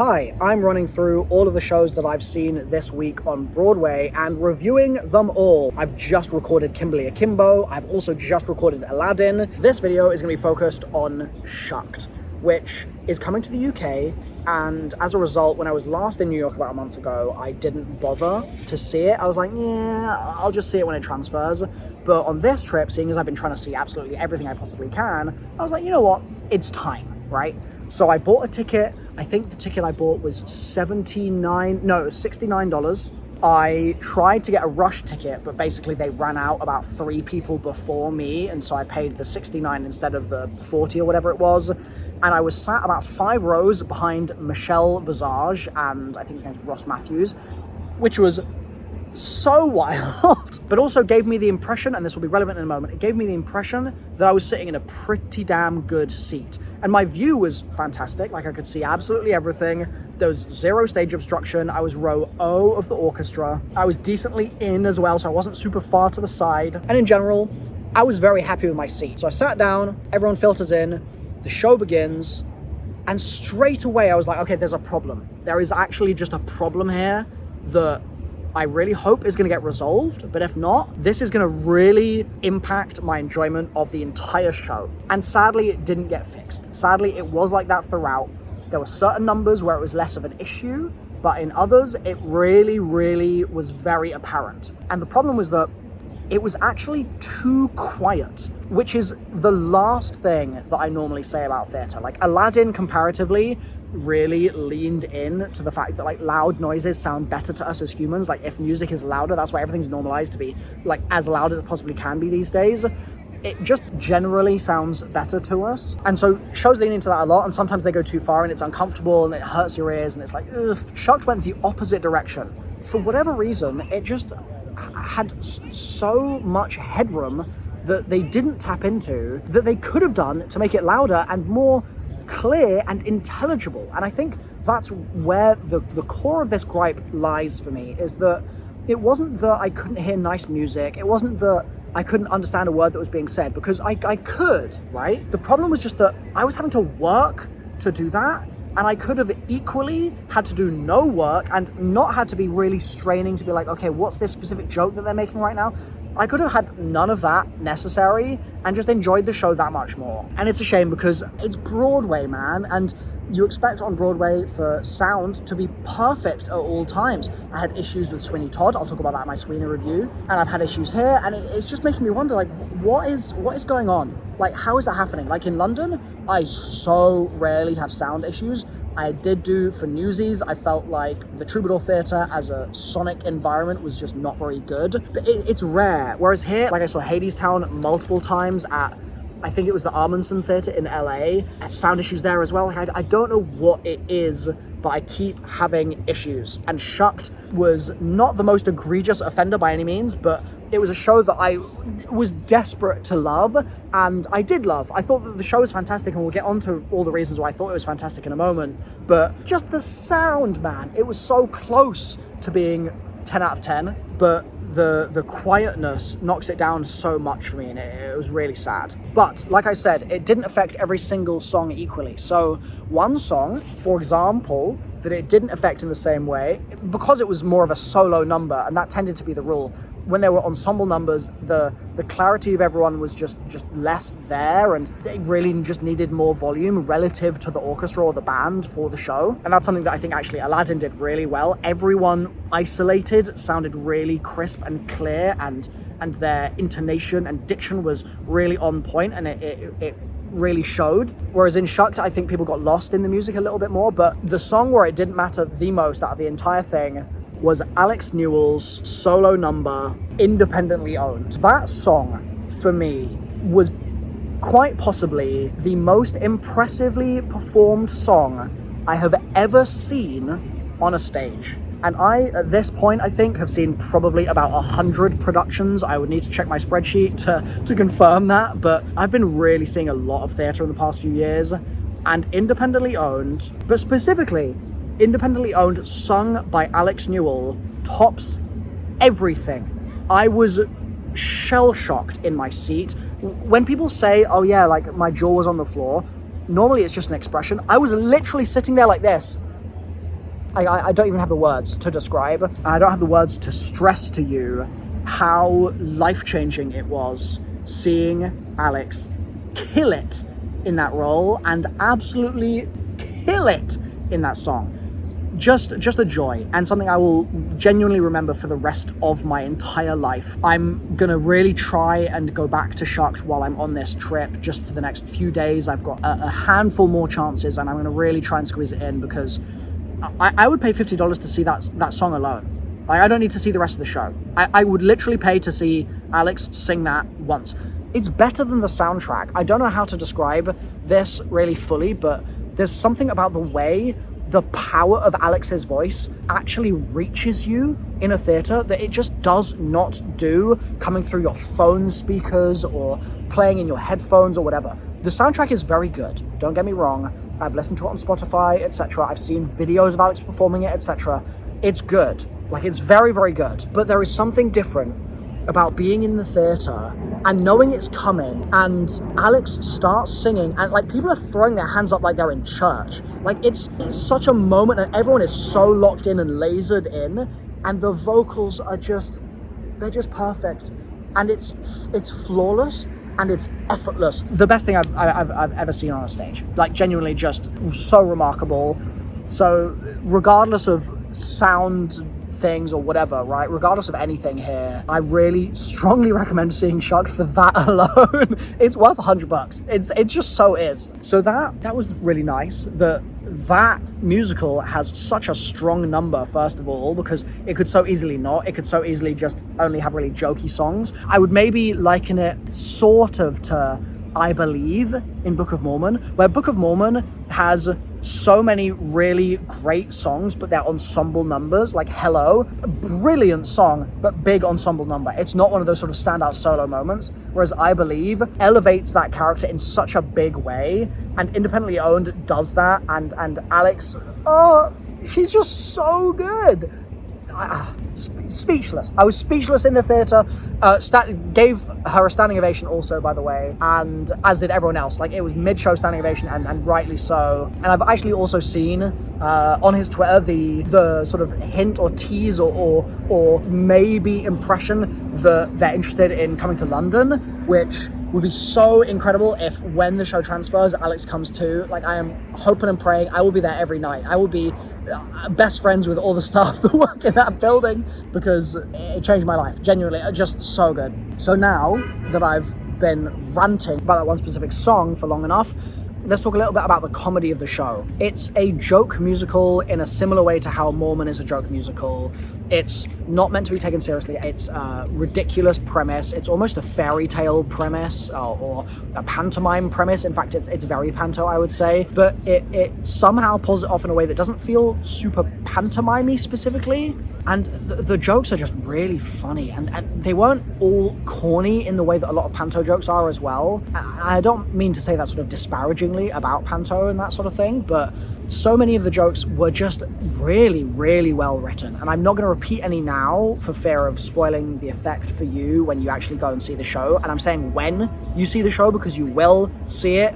Hi, I'm running through all of the shows that I've seen this week on Broadway and reviewing them all. I've just recorded Kimberly Akimbo, I've also just recorded Aladdin. This video is going to be focused on Shucked, which is coming to the UK, and as a result, when I was last in New York about a month ago, I didn't bother to see it. I was like, yeah, I'll just see it when it transfers. But on this trip, seeing as I've been trying to see absolutely everything I possibly can, I was like, you know what, it's time, right? So I bought a ticket. I think the ticket I bought was $69. I tried to get a rush ticket, but basically they ran out about 3 people before me, and so I paid the $69 instead of the $40 or whatever it was. And I was sat about 5 rows behind Michelle Visage, and I think his name's Ross Matthews, which was so wild, but also gave me the impression, and this will be relevant in a moment, it gave me the impression that I was sitting in a pretty damn good seat. And my view was fantastic, like I could see absolutely everything. There was 0 stage obstruction. I was row O of the orchestra. I was decently in as well, so I wasn't super far to the side. And in general, I was very happy with my seat. So I sat down, everyone filters in, the show begins, and straight away I was like, okay, there's a problem. There is actually just a problem here that I really hope is going to get resolved, but if not, this is going to really impact my enjoyment of the entire show. And sadly, it didn't get fixed. Sadly, it was like that throughout. There were certain numbers where it was less of an issue, but in others, it really, really was very apparent. And the problem was that it was actually too quiet, which is the last thing that I normally say about theatre. Like Aladdin, comparatively, really leaned in to the fact that like loud noises sound better to us as humans. Like if music is louder, that's why everything's normalized to be like as loud as it possibly can be these days. It just generally sounds better to us. And so shows lean into that a lot, and sometimes they go too far and it's uncomfortable and it hurts your ears and it's like, ugh. Shucked went the opposite direction. For whatever reason, it just had so much headroom that they didn't tap into, that they could have done to make it louder and more clear and intelligible. And I think that's where the core of this gripe lies for me, is that it wasn't that I couldn't hear nice music, it wasn't that I couldn't understand a word that was being said, because I could, right? The problem was just that I was having to work to do that, and I could have equally had to do no work and not had to be really straining to be like, okay, what's this specific joke that they're making right now? I could have had none of that necessary and just enjoyed the show that much more. And it's a shame because it's Broadway, man, and you expect on Broadway for sound to be perfect at all times. I had issues with Sweeney Todd, I'll talk about that in my Sweeney review, and I've had issues here, and it's just making me wonder, like, what is going on? Like, how is that happening? Like in London, I so rarely have sound issues. I did do for Newsies, I felt like the Troubadour Theatre as a sonic environment was just not very good, but it's rare. Whereas here, like I saw Hadestown multiple times at, I think it was the Armandson Theatre in LA, sound issues there as well. I don't know what it is, but I keep having issues. And Shucked was not the most egregious offender by any means, but it was a show that I was desperate to love, and I did love. I thought that the show was fantastic, and we'll get onto all the reasons why I thought it was fantastic in a moment, but just the sound, man, it was so close to being 10 out of 10, but the quietness knocks it down so much for me, and it was really sad. But like I said, it didn't affect every single song equally. So one song, for example, that it didn't affect in the same way, because it was more of a solo number, and that tended to be the rule. When there were ensemble numbers, the clarity of everyone was just less there, and they really just needed more volume relative to the orchestra or the band for the show. And that's something that I think actually Aladdin did really well. Everyone isolated sounded really crisp and clear, and their intonation and diction was really on point, and it really showed. Whereas in Shucked, I think people got lost in the music a little bit more, but the song where it didn't matter the most out of the entire thing was Alex Newell's solo number, Independently Owned. That song, for me, was quite possibly the most impressively performed song I have ever seen on a stage. And I, at this point, I think, have seen probably about 100 productions. I would need to check my spreadsheet to confirm that, but I've been really seeing a lot of theatre in the past few years, and Independently Owned, but specifically, Independently Owned, sung by Alex Newell, tops everything. I was shell-shocked in my seat. When people say, oh yeah, like my jaw was on the floor, normally it's just an expression. I was literally sitting there like this, I don't even have the words to describe, and I don't have the words to stress to you how life-changing it was seeing Alex kill it in that role and absolutely kill it in that song. Just a joy, and something I will genuinely remember for the rest of my entire life. I'm gonna really try and go back to Shucked while I'm on this trip, just for the next few days. I've got a handful more chances, and I'm gonna really try and squeeze it in, because I would pay $50 to see that song alone. Like, I don't need to see the rest of the show. I would literally pay to see Alex sing that once. It's better than the soundtrack. I don't know how to describe this really fully, but there's something about the way the power of Alex's voice actually reaches you in a theater that it just does not do coming through your phone speakers or playing in your headphones or whatever. The soundtrack is very good, don't get me wrong. I've listened to it on Spotify, etc. I've seen videos of Alex performing it, etc. It's good. Like, it's very, very good. But there is something different about being in the theater and knowing it's coming, and Alex starts singing, and like, people are throwing their hands up like they're in church. Like, it's such a moment, and everyone is so locked in and lasered in, and the vocals are they're just perfect, and it's flawless and it's effortless. The best thing I've ever seen on a stage. Like, genuinely just so remarkable. So regardless of sound things or whatever, right, regardless of anything here, I really strongly recommend seeing Shucked for that alone. It's worth $100. It just so is. So that was really nice. That musical has such a strong number, first of all, because it could so easily not. It could so easily just only have really jokey songs. I would maybe liken it sort of to I Believe in Book of Mormon, where Book of Mormon has so many really great songs, but they're ensemble numbers. Like Hello, brilliant song, but big ensemble number. It's not one of those sort of standout solo moments, whereas I Believe elevates that character in such a big way, and Independently Owned does that, and Alex, oh, she's just so good. Speechless. I was speechless in the theater. Gave her a standing ovation also, by the way, and as did everyone else. Like, it was mid-show standing ovation, and rightly so. And I've actually also seen on his Twitter the sort of hint or tease or maybe impression that they're interested in coming to London, which would be so incredible if, when the show transfers, Alex comes too. Like, I am hoping and praying I will be there every night. I will be best friends with all the staff that work in that building, because it changed my life, genuinely. Just so good. So now that I've been ranting about that one specific song for long enough, let's talk a little bit about the comedy of the show. It's a joke musical in a similar way to how Mormon is a joke musical. It's not meant to be taken seriously. It's a ridiculous premise. It's almost a fairy tale premise or a pantomime premise. In fact, it's very panto, I would say. But it somehow pulls it off in a way that doesn't feel super pantomime-y specifically. And the jokes are just really funny. And they weren't all corny in the way that a lot of panto jokes are as well. I don't mean to say that sort of disparagingly about panto and that sort of thing, but so many of the jokes were just really, really well written. And I'm not going to repeat any now for fear of spoiling the effect for you when you actually go and see the show. And I'm saying when you see the show, because you will see it.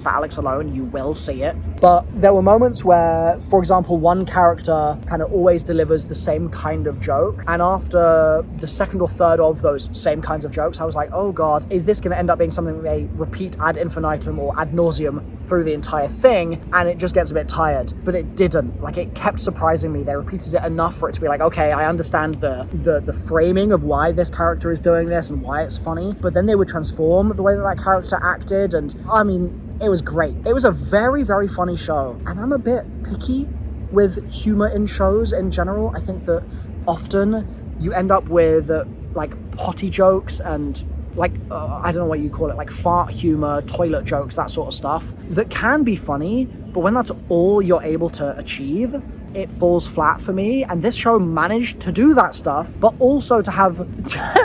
For Alex alone, you will see it. But there were moments where, for example, one character kind of always delivers the same kind of joke, and after the second or third of those same kinds of jokes, I was like, oh god, is this going to end up being something they repeat ad infinitum or ad nauseum through the entire thing, and it just gets a bit tired? But it didn't. Like, it kept surprising me. They repeated it enough for it to be like, okay, I understand the framing of why this character is doing this and why it's funny, but then they would transform the way that character acted, and I mean, it was great. It was a very, very funny show. And I'm a bit picky with humor in shows in general. I think that often you end up with like potty jokes and like, I don't know what you call it, like fart humor, toilet jokes, that sort of stuff that can be funny, but when that's all you're able to achieve, it falls flat for me. And this show managed to do that stuff, but also to have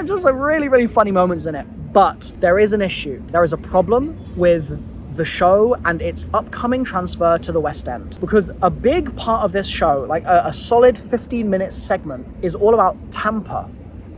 just some really, really funny moments in it. But there is an issue. There is a problem with the show and its upcoming transfer to the West End, because a big part of this show, like a solid 15-minute segment, is all about Tampa,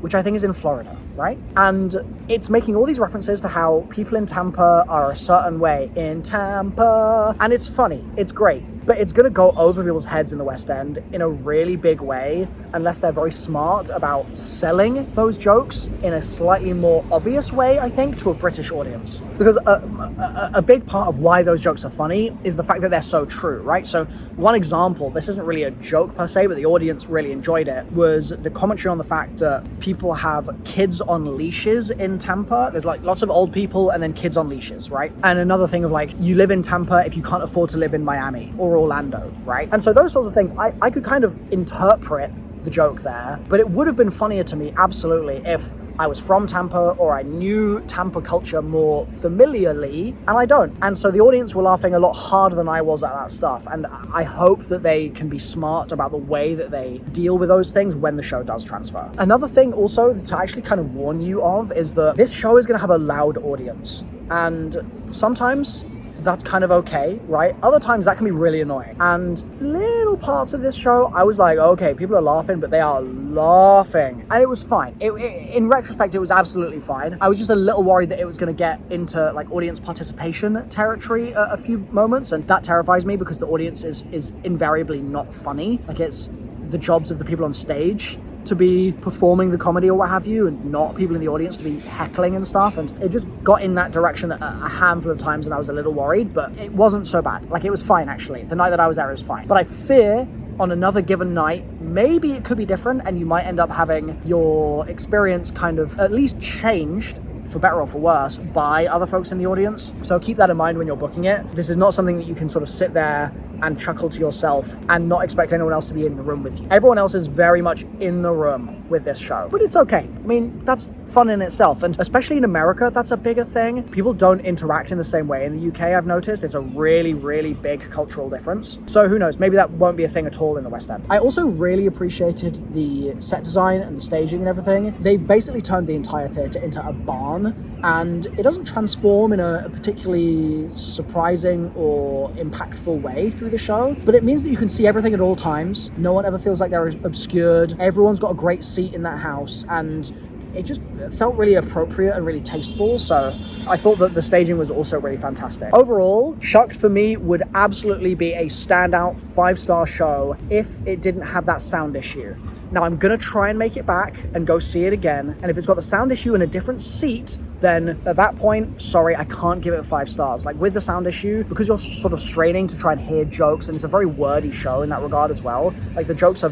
which I think is in Florida, right? And it's making all these references to how people in Tampa are a certain way in Tampa, and it's funny, it's great. but it's going to go over people's heads in the West End in a really big way unless they're very smart about selling those jokes in a slightly more obvious way, I think, to a British audience. Because a big part of why those jokes are funny is the fact that they're so true, right? So one example, this isn't really a joke per se, but the audience really enjoyed it, was the commentary on the fact that people have kids on leashes in Tampa. There's like lots of old people and then kids on leashes, right? And another thing of like, you live in Tampa if you can't afford to live in Miami or Orlando, right? And so those sorts of things, I could kind of interpret the joke there, but it would have been funnier to me, absolutely, if I was from Tampa or I knew Tampa culture more familiarly, and I don't. And so the audience were laughing a lot harder than I was at that stuff, and I hope that they can be smart about the way that they deal with those things when the show does transfer. Another thing also to actually kind of warn you of is that this show is going to have a loud audience, and sometimes that's kind of okay, right? Other times that can be really annoying. And little parts of this show, I was like, okay, people are laughing, but they are laughing. And it was fine. In retrospect, it was absolutely fine. I was just a little worried that it was going to get into like audience participation territory a few moments. And that terrifies me because the audience is invariably not funny. Like, it's the jobs of the people on stage to be performing the comedy or what have you, and not people in the audience to be heckling and stuff. And it just got in that direction a handful of times, and I was a little worried, but it wasn't so bad. Like, it was fine, actually. The night that I was there, it was fine. But I fear on another given night, maybe it could be different, and you might end up having your experience kind of at least changed, for better or for worse, by other folks in the audience. So keep that in mind when you're booking it. This is not something that you can sort of sit there and chuckle to yourself and not expect anyone else to be in the room with you. Everyone else is very much in the room with this show, but it's okay. I mean, that's fun in itself, and especially in America, that's a bigger thing. People don't interact in the same way. In the UK, I've noticed it's a really, really big cultural difference. So who knows, maybe that won't be a thing at all in the West End. I also really appreciated the set design and the staging and everything. They've basically turned the entire theatre into a barn, and it doesn't transform in a particularly surprising or impactful way through the show, but it means that you can see everything at all times. No one ever feels like they're obscured. Everyone's got a great seat in that house, and it just felt really appropriate and really tasteful. So I thought that the staging was also really fantastic. Overall, Shucked for me would absolutely be a standout 5-star show if it didn't have that sound issue. Now, I'm gonna try and make it back and go see it again, and if it's got the sound issue in a different seat, then at that point, sorry, I can't give it 5 stars. Like, with the sound issue, because you're sort of straining to try and hear jokes, and it's a very wordy show in that regard as well. Like, the jokes are,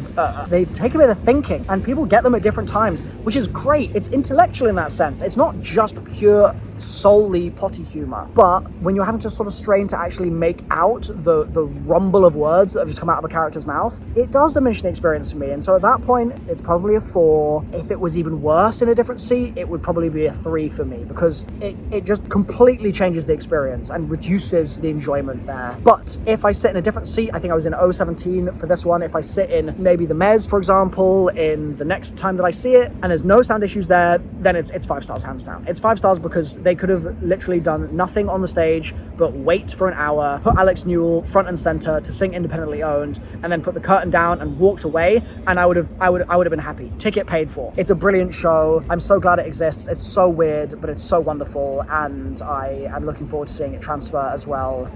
they take a bit of thinking, and people get them at different times, which is great. It's intellectual in that sense. It's not just pure, solely potty humor. But when you're having to sort of strain to actually make out the rumble of words that have just come out of a character's mouth, it does diminish the experience to me. And so at that point, it's probably a 4. If it was even worse in a different seat, it would probably be a 3 for me, because it just completely changes the experience and reduces the enjoyment there. But if I sit in a different seat, I think I was in 017 for this one, if I sit in maybe the Mez, for example, in the next time that I see it, and there's no sound issues there, then it's 5 stars hands down. It's 5 stars because they could have literally done nothing on the stage but wait for an hour, put Alex Newell front and center to sing Independently Owned, and then put the curtain down and walked away, and I would have been happy. Ticket paid for. It's a brilliant show. I'm so glad it exists. It's so weird, but it's so wonderful, and I am looking forward to seeing it transfer as well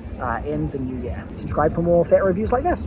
in the new year. Subscribe for more theatre reviews like this.